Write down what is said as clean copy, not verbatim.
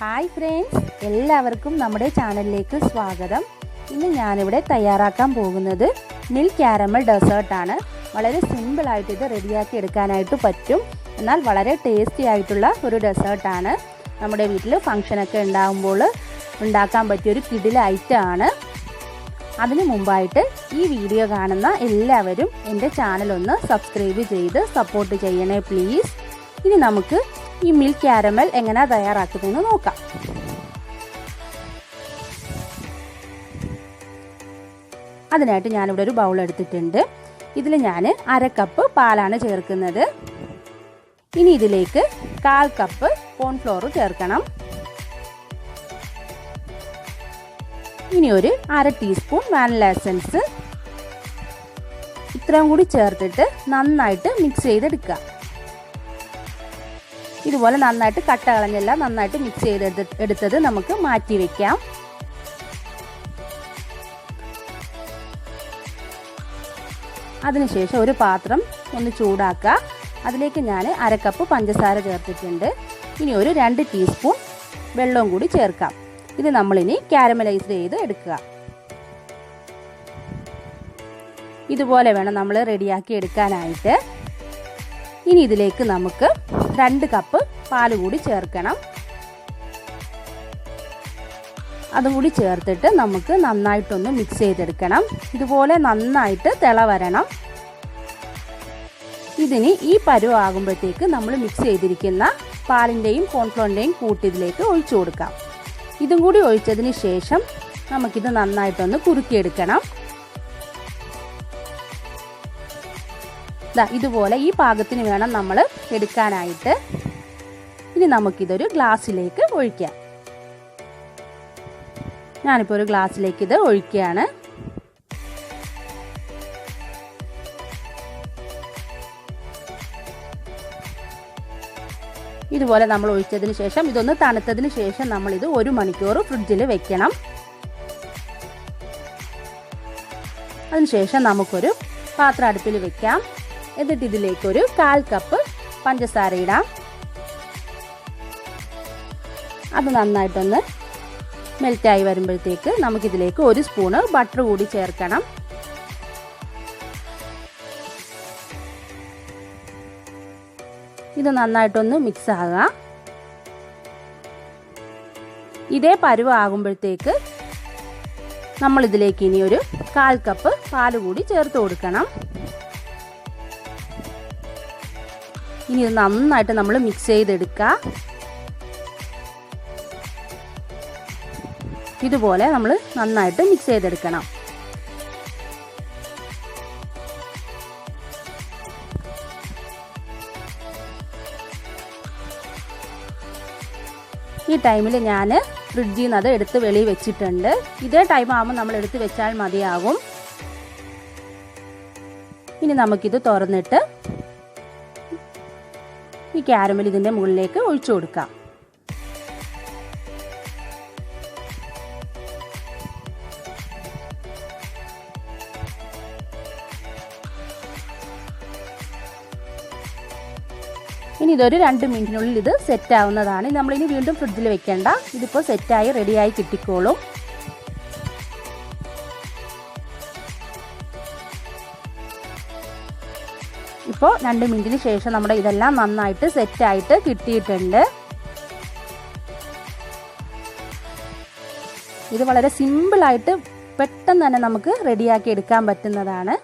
Hi friends, എല്ലാവർക്കും നമ്മുടെ ചാനലിലേക്ക് സ്വാഗതം. ഇന്ന് ഞാനിവിടെ തയ്യാറാക്കാൻ പോകുന്നത് മിൽക്ക് കാരമൽ ഡെസേർട്ടാണ്. വളരെ സിമ്പിളായിട്ട് ഇത് റെഡിയാക്കി എടുക്കാനായിട്ട് പറ്റും. എന്നാൽ വളരെ ടേസ്റ്റി ആയിട്ടുള്ള ഒരു ഡെസേർട്ടാണ്. നമ്മുടെ വീട്ടിൽ ഫംഗ്ഷനൊക്കെ ഉണ്ടാകുമ്പോൾ ഉണ്ടാക്കാൻ പറ്റിയൊരു കിടില ഐറ്റമാണ്. അതിനു മുമ്പായിട്ട് ഈ വീഡിയോ കാണുന്ന എല്ലാവരും എൻ്റെ ചാനലൊന്ന് സബ്സ്ക്രൈബ് ചെയ്ത് സപ്പോർട്ട് ചെയ്യണേ പ്ലീസ്. ഇനി നമുക്ക് ഈ മിൽക്ക് കാരമൽ എങ്ങനെ തയ്യാറാക്കുന്നതെന്ന് നോക്കാം. അതിനായിട്ട് ഞാനിവിടെ ഒരു ബൗൾ എടുത്തിട്ടുണ്ട്. ഇതിൽ ഞാൻ 1/2 കപ്പ് പാലാണ് ചേർക്കുന്നത്. ഇനി ഇതിലേക്ക് 1/4 കപ്പ് കോൺഫ്ലോർ ചേർക്കണം. ഇനി ഒരു 1/2 ടീസ്പൂൺ വാനില എസൻസ്. ഇത്രയും കൂടി ചേർത്തിട്ട് നന്നായിട്ട് മിക്സ് ചെയ്തെടുക്കുക. ഇതുപോലെ നന്നായിട്ട് കട്ട കളഞ്ഞെല്ലാം നന്നായിട്ട് മിക്സ് ചെയ്തെടുത്തത് നമുക്ക് മാറ്റി വെക്കാം. അതിനുശേഷം ഒരു പാത്രം ഒന്ന് ചൂടാക്കുക. അതിലേക്ക് ഞാൻ 1/2 കപ്പ് പഞ്ചസാര ചേർത്തിട്ടുണ്ട്. ഇനി ഒരു 2 ടീസ്പൂൺ വെള്ളവും കൂടി ചേർക്കാം. ഇത് നമ്മളിനി കാരമലൈസ് ചെയ്ത് എടുക്കുക. ഇതുപോലെ വേണം നമ്മൾ റെഡിയാക്കി എടുക്കാനായിട്ട്. ഇനി ഇതിലേക്ക് നമുക്ക് 2 കപ്പ് പാൽ കൂടി ചേർക്കണം. അതും കൂടി ചേർത്തിട്ട് നമുക്ക് നന്നായിട്ടൊന്ന് മിക്സ് ചെയ്തെടുക്കണം. ഇതുപോലെ നന്നായിട്ട് തിള വരണം. ഇതിന് ഈ പരുവാകുമ്പോഴത്തേക്ക് നമ്മൾ മിക്സ് ചെയ്തിരിക്കുന്ന പാലിൻ്റെയും കോൺഫ്ലോറിൻ്റെയും കൂട്ട് ഇതിലേക്ക് ഒഴിച്ചു കൊടുക്കാം. ഇതും കൂടി ഒഴിച്ചതിന് ശേഷം നമുക്കിത് നന്നായിട്ടൊന്ന് കുറുക്കിയെടുക്കണം. ഇതുപോലെ ഈ പാകത്തിന് വേണം നമ്മൾ എടുക്കാനായിട്ട്. ഇനി നമുക്കിതൊരു ഗ്ലാസ്സിലേക്ക് ഒഴിക്കാം. ഞാനിപ്പോൾ ഒരു ഗ്ലാസ്സിലേക്ക് ഇത് ഒഴിക്കുകയാണ്. ഇതുപോലെ നമ്മൾ ഒഴിച്ചതിന് ശേഷം ഇതൊന്ന് തണുത്തതിന് ശേഷം നമ്മളിത് 1 മണിക്കൂർ ഫ്രിഡ്ജിൽ വെക്കണം. അതിനുശേഷം നമുക്കൊരു പാത്രം അടുപ്പിൽ വെക്കാം. എന്നിട്ട് ഇതിലേക്കൊരു 1/4 കപ്പ് പഞ്ചസാര ഇടാം. അത് നന്നായിട്ടൊന്ന് മെൽറ്റായി വരുമ്പോഴത്തേക്ക് നമുക്കിതിലേക്ക് 1 സ്പൂണ് ബട്ടർ കൂടി ചേർക്കണം. ഇത് നന്നായിട്ടൊന്ന് മിക്സ് ആകുക. ഇതേ പരുവാകുമ്പോഴത്തേക്ക് നമ്മളിതിലേക്ക് ഇനി ഒരു 1/4 കപ്പ് പാല് കൂടി ചേർത്ത് കൊടുക്കണം. ഇനി ഇത് നന്നായിട്ട് നമ്മൾ മിക്സ് ചെയ്തെടുക്കുക. ഇതുപോലെ നമ്മൾ നന്നായിട്ട് മിക്സ് ചെയ്തെടുക്കണം. ഈ ടൈമിൽ ഞാൻ ഫ്രിഡ്ജിൽ നിന്ന് അത് എടുത്ത് വെളിയിൽ വെച്ചിട്ടുണ്ട്. ഇതേ ടൈം ആകുമ്പോൾ നമ്മൾ എടുത്ത് വെച്ചാൽ മതിയാകും. ഇനി നമുക്കിത് തുറന്നിട്ട് ഈ കാരമൽ ഇതിൻ്റെ മുകളിലേക്ക് ഒഴിച്ചു കൊടുക്കാം. ഇനി ഇതൊരു 2 മിനിറ്റിനുള്ളിൽ ഇത് സെറ്റ് ആവുന്നതാണ്. നമ്മളിനി വീണ്ടും ഫ്രിഡ്ജിൽ വെക്കേണ്ട. ഇതിപ്പോൾ സെറ്റായി റെഡിയായി കിട്ടിക്കോളും. ഇപ്പോൾ 2 മിനിറ്റിന് ശേഷം നമ്മുടെ ഇതെല്ലാം നന്നായിട്ട് സെറ്റായിട്ട് കിട്ടിയിട്ടുണ്ട്. ഇത് വളരെ സിമ്പിളായിട്ട് പെട്ടെന്ന് തന്നെ നമുക്ക് റെഡിയാക്കി എടുക്കാൻ പറ്റുന്നതാണ്.